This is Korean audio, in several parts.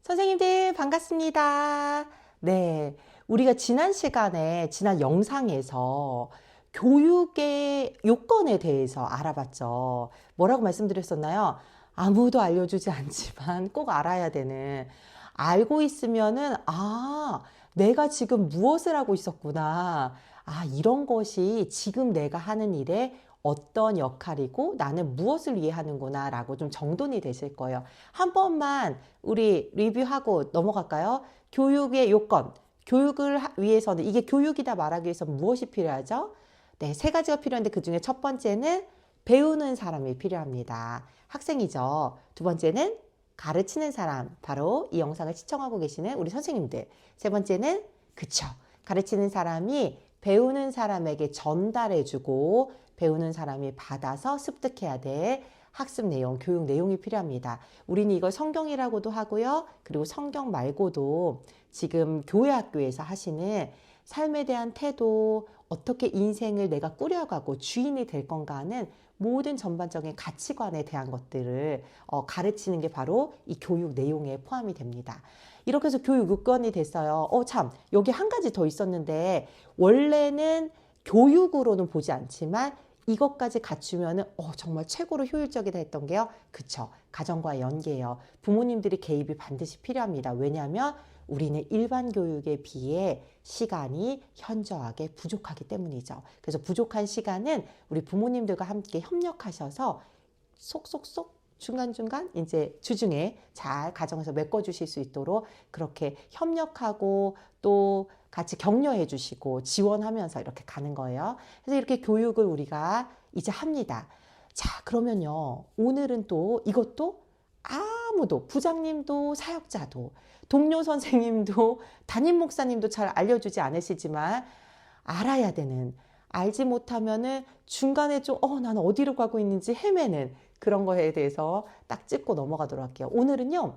선생님들 반갑습니다. 네, 우리가 지난 시간에 지난 영상에서 교육의 요건에 대해서 알아봤죠. 뭐라고 말씀드렸었나요? 아무도 알려주지 않지만 꼭 알아야 되는, 알고 있으면은 내가 지금 무엇을 하고 있었구나. 이런 것이 지금 내가 하는 일에 어떤 역할이고 나는 무엇을 위해 하는구나 라고 좀 정돈이 되실 거예요. 한 번만 우리 리뷰하고 넘어갈까요? 교육의 요건. 교육을 위해서는, 이게 교육이다 말하기 위해서 무엇이 필요하죠? 네, 세 가지가 필요한데 그 중에 첫 번째는 배우는 사람이 필요합니다. 학생이죠. 두 번째는 가르치는 사람, 바로 이 영상을 시청하고 계시는 우리 선생님들. 세 번째는 그쵸, 가르치는 사람이 배우는 사람에게 전달해주고 배우는 사람이 받아서 습득해야 될 학습 내용, 교육 내용이 필요합니다. 우리는 이걸 성경이라고도 하고요. 그리고 성경 말고도 지금 교회 학교에서 하시는 삶에 대한 태도, 어떻게 인생을 내가 꾸려가고 주인이 될 건가 하는 모든 전반적인 가치관에 대한 것들을 가르치는 게 바로 이 교육 내용에 포함이 됩니다. 이렇게 해서 교육 요건이 됐어요. 참, 여기 한 가지 더 있었는데, 원래는 교육으로는 보지 않지만 이것까지 갖추면은 정말 최고로 효율적이다 했던 게요. 그쵸, 가정과의 연계예요. 부모님들이 개입이 반드시 필요합니다. 왜냐하면 우리는 일반 교육에 비해 시간이 현저하게 부족하기 때문이죠. 그래서 부족한 시간은 우리 부모님들과 함께 협력하셔서 속속속 중간중간 이제 주중에 잘 가정에서 메꿔주실 수 있도록 그렇게 협력하고 또 같이 격려해 주시고 지원하면서 이렇게 가는 거예요. 그래서 이렇게 교육을 우리가 이제 합니다. 자, 그러면요, 오늘은 또 이것도 아무도, 부장님도 사역자도 동료 선생님도 담임 목사님도 잘 알려주지 않으시지만 알아야 되는, 알지 못하면은 중간에 좀 나는 어디로 가고 있는지 헤매는 그런 거에 대해서 딱 짚고 넘어가도록 할게요. 오늘은요,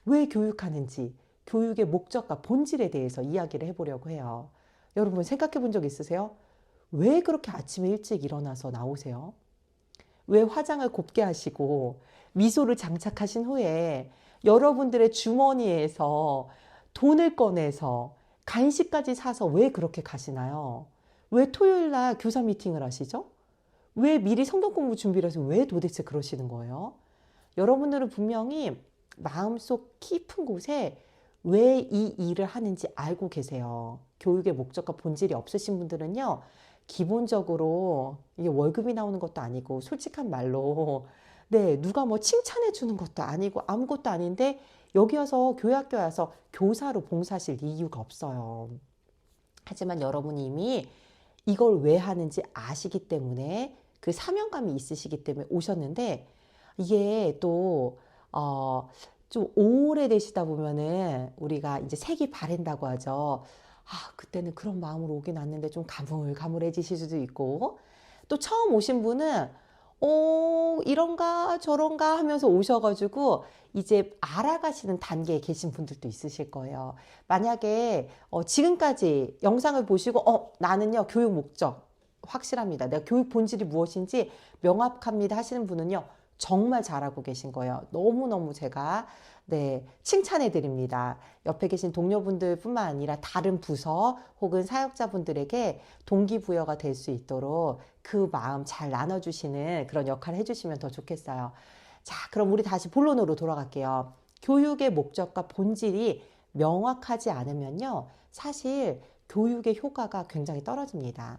왜 교육하는지, 교육의 목적과 본질에 대해서 이야기를 해보려고 해요. 여러분 생각해 본 적 있으세요? 왜 그렇게 아침에 일찍 일어나서 나오세요? 왜 화장을 곱게 하시고 미소를 장착하신 후에 여러분들의 주머니에서 돈을 꺼내서 간식까지 사서 왜 그렇게 가시나요? 왜 토요일 날 교사 미팅을 하시죠? 왜 미리 성경 공부 준비를 해서 왜 도대체 그러시는 거예요? 여러분들은 분명히 마음속 깊은 곳에 왜 이 일을 하는지 알고 계세요. 교육의 목적과 본질이 없으신 분들은요, 기본적으로 이게 월급이 나오는 것도 아니고 솔직한 말로 누가 뭐 칭찬해 주는 것도 아니고 아무것도 아닌데 여기 와서 교회 학교에 와서 교사로 봉사하실 이유가 없어요. 하지만 여러분이 이미 이걸 왜 하는지 아시기 때문에 그 사명감이 있으시기 때문에 오셨는데, 이게 또 좀 오래되시다 보면은 우리가 이제 색이 바랜다고 하죠. 그때는 그런 마음으로 오긴 왔는데 좀 가물가물해지실 수도 있고, 또 처음 오신 분은 이런가 저런가 하면서 오셔가지고 이제 알아가시는 단계에 계신 분들도 있으실 거예요. 만약에 지금까지 영상을 보시고 나는요, 교육 목적 확실합니다, 내가 교육 본질이 무엇인지 명확합니다 하시는 분은요, 정말 잘하고 계신 거예요. 너무너무 제가 칭찬해 드립니다. 옆에 계신 동료분들 뿐만 아니라 다른 부서 혹은 사역자분들에게 동기부여가 될 수 있도록 그 마음 잘 나눠주시는 그런 역할을 해주시면 더 좋겠어요. 자, 그럼 우리 다시 본론으로 돌아갈게요. 교육의 목적과 본질이 명확하지 않으면요, 사실 교육의 효과가 굉장히 떨어집니다.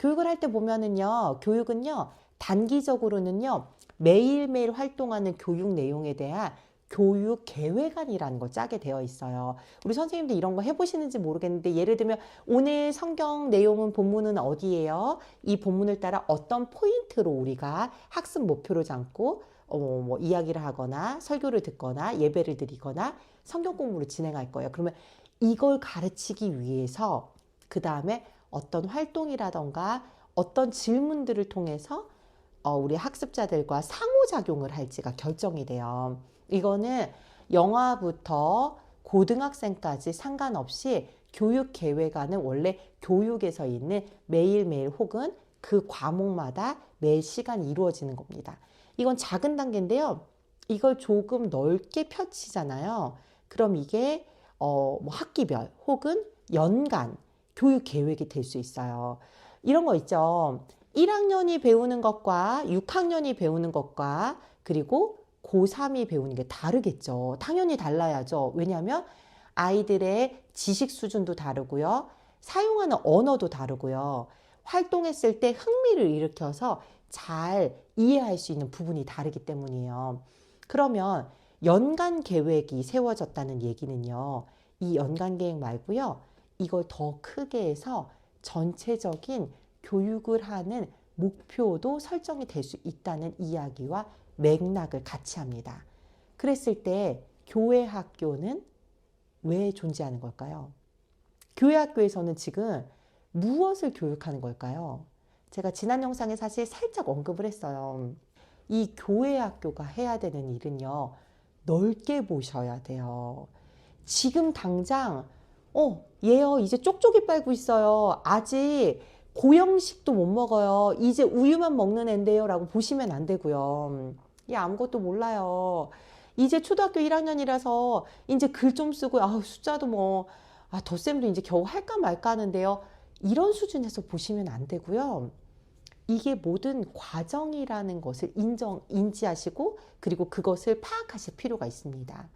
교육을 할 때 보면은요, 교육은요, 단기적으로는요, 매일매일 활동하는 교육 내용에 대한 교육 계획안이라는 걸 짜게 되어 있어요. 우리 선생님들 이런 거 해보시는지 모르겠는데, 예를 들면 오늘 성경 내용은 본문은 어디예요? 이 본문을 따라 어떤 포인트로 우리가 학습 목표를 잡고 뭐 이야기를 하거나 설교를 듣거나 예배를 드리거나 성경 공부를 진행할 거예요. 그러면 이걸 가르치기 위해서 그 다음에 어떤 활동이라던가 어떤 질문들을 통해서 우리 학습자들과 상호작용을 할지가 결정이 돼요. 이거는 영아부터 고등학생까지 상관없이 교육계획안은 원래 교육에서 있는 매일매일 혹은 그 과목마다 매 시간 이루어지는 겁니다. 이건 작은 단계인데요, 이걸 조금 넓게 펼치잖아요. 그럼 이게 뭐 학기별 혹은 연간 교육 계획이 될 수 있어요. 이런 거 있죠. 1학년이 배우는 것과 6학년이 배우는 것과 그리고 고3이 배우는 게 다르겠죠. 당연히 달라야죠. 왜냐하면 아이들의 지식 수준도 다르고요. 사용하는 언어도 다르고요. 활동했을 때 흥미를 일으켜서 잘 이해할 수 있는 부분이 다르기 때문이에요. 그러면 연간 계획이 세워졌다는 얘기는요. 이 연간 계획 말고요. 이걸 더 크게 해서 전체적인 교육을 하는 목표도 설정이 될 수 있다는 이야기와 맥락을 같이 합니다. 그랬을 때 교회 학교는 왜 존재하는 걸까요? 교회 학교에서는 지금 무엇을 교육하는 걸까요? 제가 지난 영상에 사실 살짝 언급을 했어요. 이 교회 학교가 해야 되는 일은요. 넓게 보셔야 돼요. 지금 당장 얘요 이제 쪽쪽이 빨고 있어요. 아직 고형식도 못 먹어요. 이제 우유만 먹는 앤데요 라고 보시면 안 되고요. 얘 아무것도 몰라요. 이제 초등학교 1학년이라서 이제 글 좀 쓰고 숫자도 뭐 덧셈도 이제 겨우 할까 말까 하는데요. 이런 수준에서 보시면 안 되고요. 이게 모든 과정이라는 것을 인지하시고 그리고 그것을 파악하실 필요가 있습니다.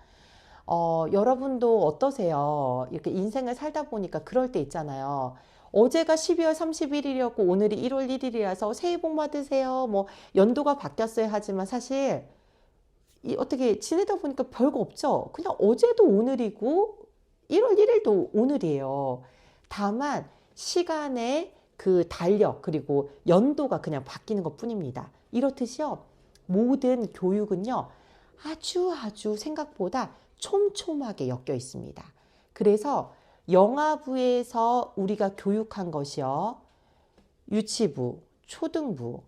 여러분도 어떠세요? 이렇게 인생을 살다 보니까 그럴 때 있잖아요. 어제가 12월 31일이었고 오늘이 1월 1일이라서 새해 복 받으세요. 뭐 연도가 바뀌었어야 하지만 사실 어떻게 지내다 보니까 별거 없죠. 그냥 어제도 오늘이고 1월 1일도 오늘이에요. 다만 시간의 그 달력 그리고 연도가 그냥 바뀌는 것 뿐입니다. 이렇듯이요. 모든 교육은요. 아주 생각보다 촘촘하게 엮여 있습니다. 그래서 영아부에서 우리가 교육한 것이요. 유치부, 초등부,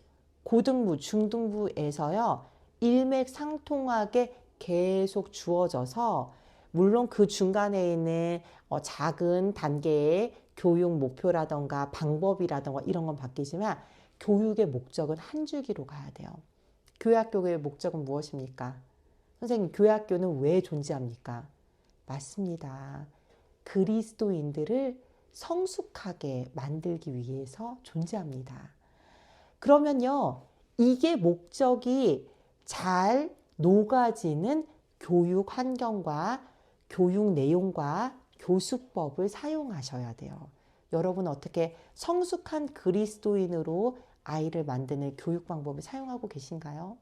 고등부, 중등부에서요. 일맥상통하게 계속 주어져서 물론 그 중간에 있는 작은 단계의 교육 목표라던가 방법이라던가 이런 건 바뀌지만 교육의 목적은 한 줄기로 가야 돼요. 교회학교의 목적은 무엇입니까? 선생님, 교회학교는 왜 존재합니까? 맞습니다. 그리스도인들을 성숙하게 만들기 위해서 존재합니다. 그러면요, 이게 목적이 잘 녹아지는 교육 환경과 교육 내용과 교수법을 사용하셔야 돼요. 여러분 어떻게 성숙한 그리스도인으로 아이를 만드는 교육 방법을 사용하고 계신가요?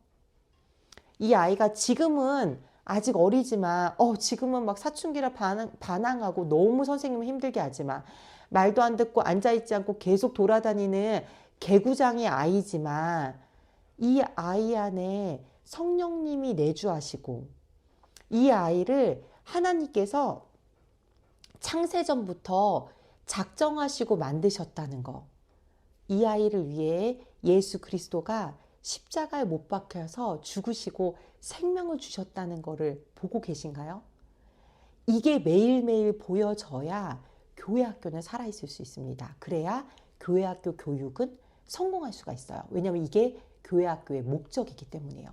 이 아이가 지금은 아직 어리지만 지금은 막 사춘기라 반항하고 너무 선생님을 힘들게 하지만 말도 안 듣고 앉아있지 않고 계속 돌아다니는 개구장이 아이지만 이 아이 안에 성령님이 내주하시고 이 아이를 하나님께서 창세전부터 작정하시고 만드셨다는 거. 이 아이를 위해 예수 그리스도가 십자가에 못 박혀서 죽으시고 생명을 주셨다는 것을 보고 계신가요? 이게 매일매일 보여져야 교회학교는 살아있을 수 있습니다. 그래야 교회학교 교육은 성공할 수가 있어요. 왜냐하면 이게 교회학교의 목적이기 때문이에요.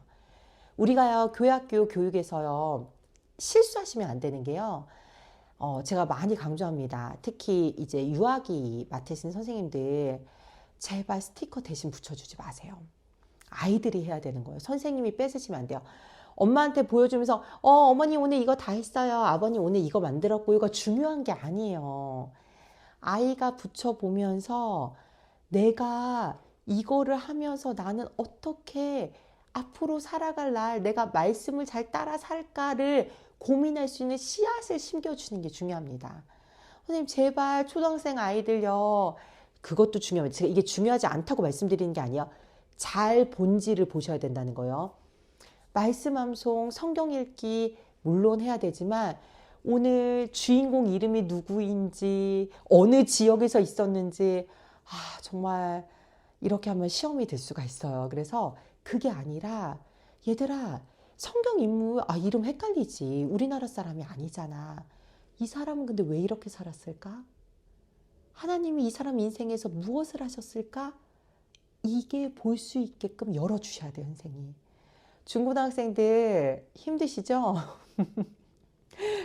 우리가요, 교회학교 교육에서요, 실수하시면 안 되는 게요. 제가 많이 강조합니다. 특히 이제 유아기 맡으신 선생님들 제발 스티커 대신 붙여주지 마세요. 아이들이 해야 되는 거예요. 선생님이 뺏으시면 안 돼요. 엄마한테 보여주면서 어머니 오늘 이거 다 했어요. 아버님 오늘 이거 만들었고 이거 중요한 게 아니에요. 아이가 붙여보면서 내가 이거를 하면서 나는 어떻게 앞으로 살아갈 날 내가 말씀을 잘 따라 살까를 고민할 수 있는 씨앗을 심겨주는 게 중요합니다. 선생님 제발 초등학생 아이들요. 그것도 중요해요. 제가 이게 중요하지 않다고 말씀드리는 게 아니에요. 잘 본질을 보셔야 된다는 거예요. 말씀 암송, 성경 읽기 물론 해야 되지만 오늘 주인공 이름이 누구인지 어느 지역에서 있었는지 정말 이렇게 하면 시험이 될 수가 있어요. 그래서 그게 아니라 얘들아 성경 인물 이름 헷갈리지. 우리나라 사람이 아니잖아. 이 사람은 근데 왜 이렇게 살았을까? 하나님이 이 사람 인생에서 무엇을 하셨을까? 이게 볼 수 있게끔 열어주셔야 돼요, 선생님. 중고등학생들 힘드시죠?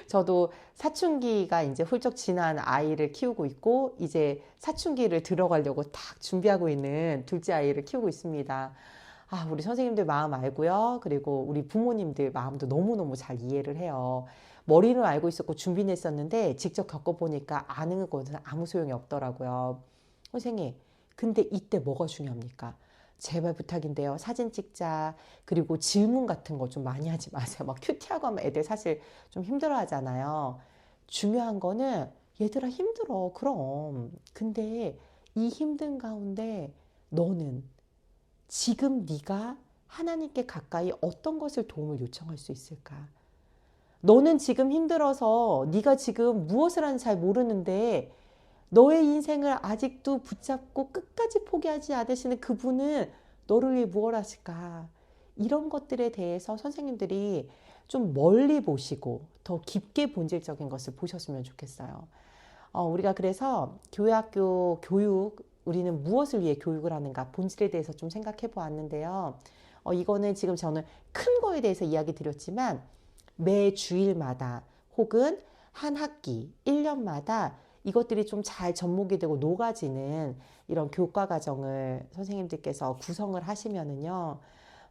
저도 사춘기가 이제 훌쩍 지난 아이를 키우고 있고, 이제 사춘기를 들어가려고 딱 준비하고 있는 둘째 아이를 키우고 있습니다. 아, 우리 선생님들 마음 알고요. 그리고 우리 부모님들 마음도 너무너무 잘 이해를 해요. 머리는 알고 있었고 준비는 했었는데 직접 겪어보니까 아는 것은 아무 소용이 없더라고요. 선생님, 근데 이때 뭐가 중요합니까? 제발 부탁인데요. 사진 찍자. 그리고 질문 같은 거 좀 많이 하지 마세요. 막 큐티하고 하면 애들 사실 좀 힘들어 하잖아요. 중요한 거는 얘들아 힘들어. 그럼. 근데 이 힘든 가운데 너는 지금 네가 하나님께 가까이 어떤 것을 도움을 요청할 수 있을까? 너는 지금 힘들어서 네가 지금 무엇을 하는지 잘 모르는데 너의 인생을 아직도 붙잡고 끝까지 포기하지 않으시는 그분은 너를 위해 무엇 하실까? 이런 것들에 대해서 선생님들이 좀 멀리 보시고 더 깊게 본질적인 것을 보셨으면 좋겠어요. 우리가 그래서 교회학교 교육, 우리는 무엇을 위해 교육을 하는가 본질에 대해서 좀 생각해 보았는데요. 이거는 지금 저는 큰 거에 대해서 이야기 드렸지만 매 주일마다 혹은 한 학기, 1년마다 이것들이 좀 잘 접목이 되고 녹아지는 이런 교과 과정을 선생님들께서 구성을 하시면은요.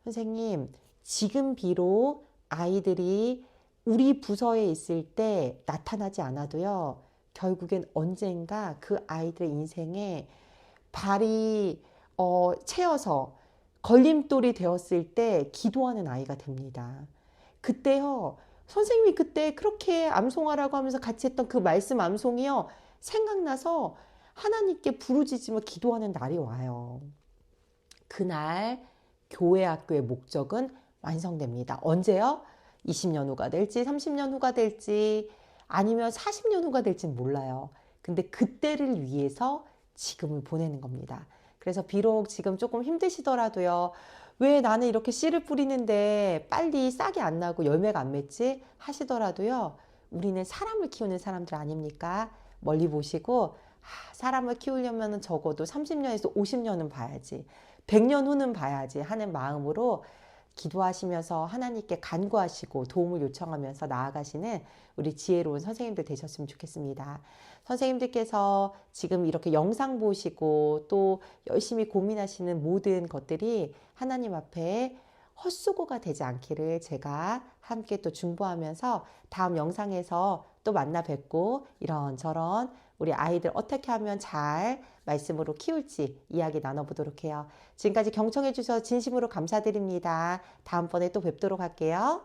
선생님, 지금 비록 아이들이 우리 부서에 있을 때 나타나지 않아도요. 결국엔 언젠가 그 아이들의 인생에 발이 채여서 걸림돌이 되었을 때 기도하는 아이가 됩니다. 그때요, 선생님이 그때 그렇게 암송하라고 하면서 같이 했던 그 말씀 암송이요, 생각나서 하나님께 부르짖으며 기도하는 날이 와요. 그날 교회 학교의 목적은 완성됩니다. 언제요? 20년 후가 될지, 30년 후가 될지, 아니면 40년 후가 될지는 몰라요. 근데 그때를 위해서 지금을 보내는 겁니다. 그래서 비록 지금 조금 힘드시더라도요. 왜 나는 이렇게 씨를 뿌리는데 빨리 싹이 안 나고 열매가 안 맺지? 하시더라도요. 우리는 사람을 키우는 사람들 아닙니까? 멀리 보시고 사람을 키우려면 적어도 30년에서 50년은 봐야지. 100년 후는 봐야지 하는 마음으로 기도하시면서 하나님께 간구하시고 도움을 요청하면서 나아가시는 우리 지혜로운 선생님들 되셨으면 좋겠습니다. 선생님들께서 지금 이렇게 영상 보시고 또 열심히 고민하시는 모든 것들이 하나님 앞에 헛수고가 되지 않기를 제가 함께 또 중보하면서 다음 영상에서 또 만나 뵙고 이런저런 우리 아이들 어떻게 하면 잘 말씀으로 키울지 이야기 나눠보도록 해요. 지금까지 경청해 주셔서 진심으로 감사드립니다. 다음번에 또 뵙도록 할게요.